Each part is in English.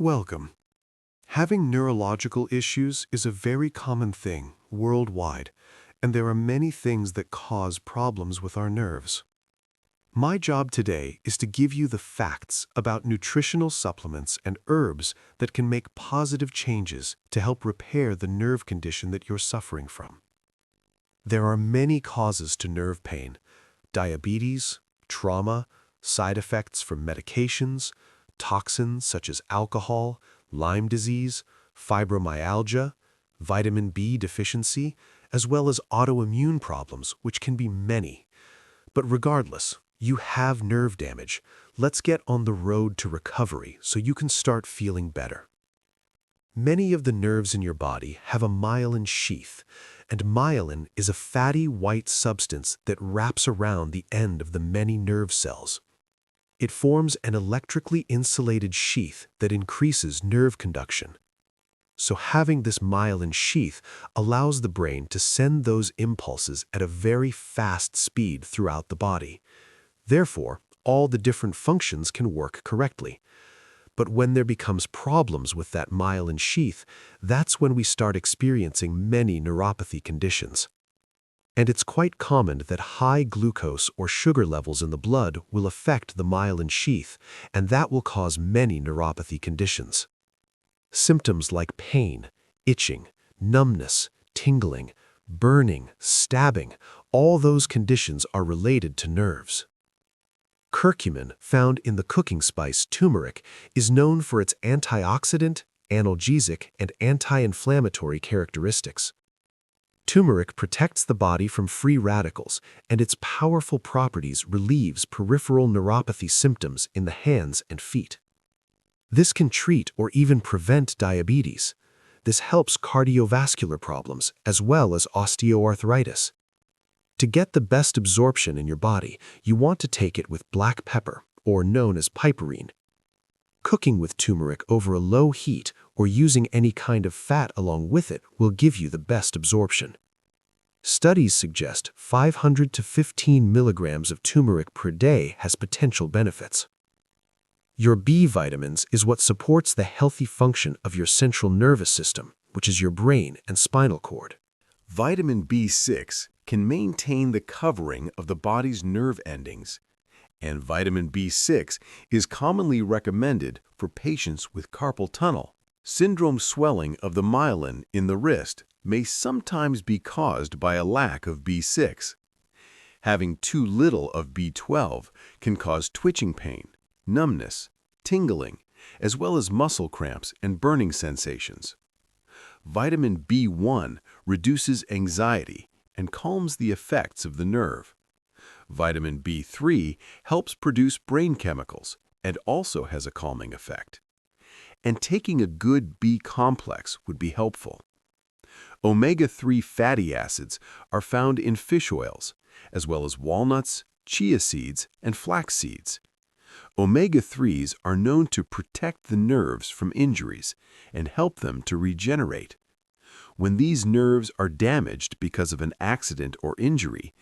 Welcome. Having neurological issues is a very common thing worldwide, and there are many things that cause problems with our nerves. My job today is to give you the facts about nutritional supplements and herbs that can make positive changes to help repair the nerve condition that you're suffering from. There are many causes to nerve pain: diabetes, trauma, side effects from medications, toxins such as alcohol, Lyme disease, fibromyalgia, vitamin B deficiency, as well as autoimmune problems, which can be many. But regardless, you have nerve damage. Let's get on the road to recovery so you can start feeling better. Many of the nerves in your body have a myelin sheath, and myelin is a fatty white substance that wraps around the end of the many nerve cells. It forms an electrically insulated sheath that increases nerve conduction. So having this myelin sheath allows the brain to send those impulses at a very fast speed throughout the body. Therefore, all the different functions can work correctly. But when there becomes problems with that myelin sheath, that's when we start experiencing many neuropathy conditions. And it's quite common that high glucose or sugar levels in the blood will affect the myelin sheath, and that will cause many neuropathy conditions. Symptoms like pain, itching, numbness, tingling, burning, stabbing, all those conditions are related to nerves. Curcumin, found in the cooking spice turmeric, is known for its antioxidant, analgesic, and anti-inflammatory characteristics. Turmeric protects the body from free radicals, and its powerful properties relieves peripheral neuropathy symptoms in the hands and feet. This can treat or even prevent diabetes. This helps cardiovascular problems as well as osteoarthritis. To get the best absorption in your body, you want to take it with black pepper, or known as piperine. Cooking with turmeric over a low heat or using any kind of fat along with it will give you the best absorption. Studies suggest 500 to 15 milligrams of turmeric per day has potential benefits. Your B vitamins is what supports the healthy function of your central nervous system, which is your brain and spinal cord. Vitamin B6 can maintain the covering of the body's nerve endings, and vitamin B6 is commonly recommended for patients with carpal tunnel. Syndrome swelling of the myelin in the wrist may sometimes be caused by a lack of B6. Having too little of B12 can cause twitching pain, numbness, tingling, as well as muscle cramps and burning sensations. Vitamin B1 reduces anxiety and calms the effects of the nerve. Vitamin B3 helps produce brain chemicals and also has a calming effect. And taking a good B complex would be helpful. Omega-3 fatty acids are found in fish oils, as well as walnuts, chia seeds, and flax seeds. Omega-3s are known to protect the nerves from injuries and help them to regenerate. When these nerves are damaged because of an accident or injury,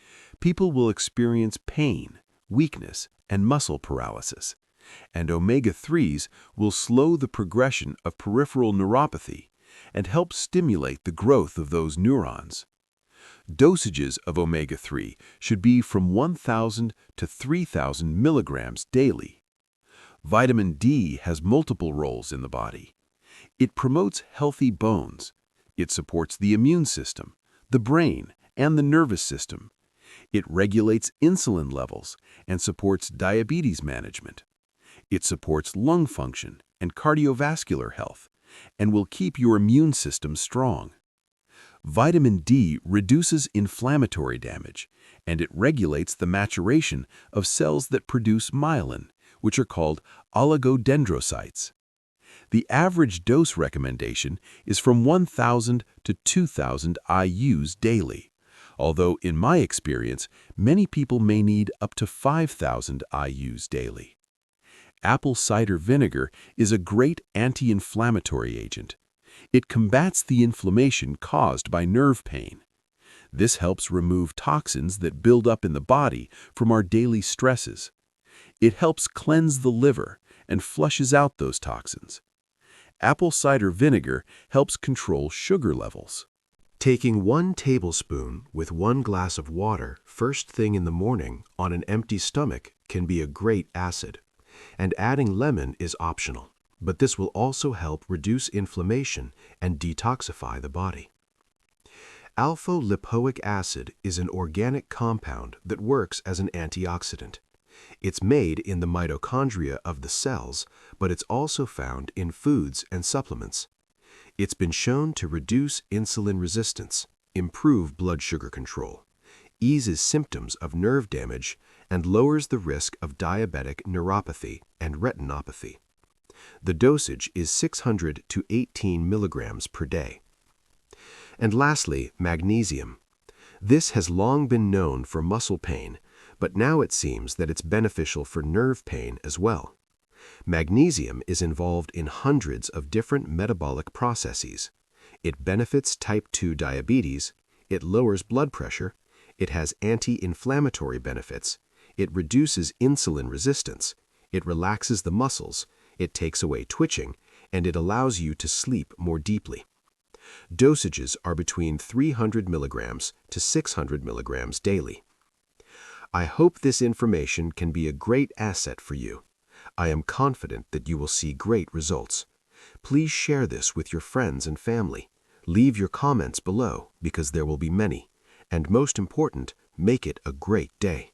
people will experience pain, weakness, and muscle paralysis. And omega-3s will slow the progression of peripheral neuropathy and help stimulate the growth of those neurons. Dosages of omega-3 should be from 1,000 to 3,000 milligrams daily. Vitamin D has multiple roles in the body. It promotes healthy bones. It supports the immune system, the brain, and the nervous system. It regulates insulin levels and supports diabetes management. It supports lung function and cardiovascular health and will keep your immune system strong. Vitamin D reduces inflammatory damage, and it regulates the maturation of cells that produce myelin, which are called oligodendrocytes. The average dose recommendation is from 1,000 to 2,000 IUs daily, although in my experience, many people may need up to 5,000 IUs daily. Apple cider vinegar is a great anti-inflammatory agent. It combats the inflammation caused by nerve pain. This helps remove toxins that build up in the body from our daily stresses. It helps cleanse the liver and flushes out those toxins. Apple cider vinegar helps control sugar levels. Taking 1 tablespoon with 1 glass of water first thing in the morning on an empty stomach can be a great acid, and adding lemon is optional, but this will also help reduce inflammation and detoxify the body. Alpha-lipoic acid is an organic compound that works as an antioxidant. It's made in the mitochondria of the cells, but it's also found in foods and supplements. It's been shown to reduce insulin resistance, improve blood sugar control, eases symptoms of nerve damage, and lowers the risk of diabetic neuropathy and retinopathy. The dosage is 600 to 18 milligrams per day. And lastly, magnesium. This has long been known for muscle pain, but now it seems that it's beneficial for nerve pain as well. Magnesium is involved in hundreds of different metabolic processes. It benefits type 2 diabetes, it lowers blood pressure, it has anti-inflammatory benefits, it reduces insulin resistance, it relaxes the muscles, it takes away twitching, and it allows you to sleep more deeply. Dosages are between 300 milligrams to 600 milligrams daily. I hope this information can be a great asset for you. I am confident that you will see great results. Please share this with your friends and family. Leave your comments below because there will be many. And most important, make it a great day.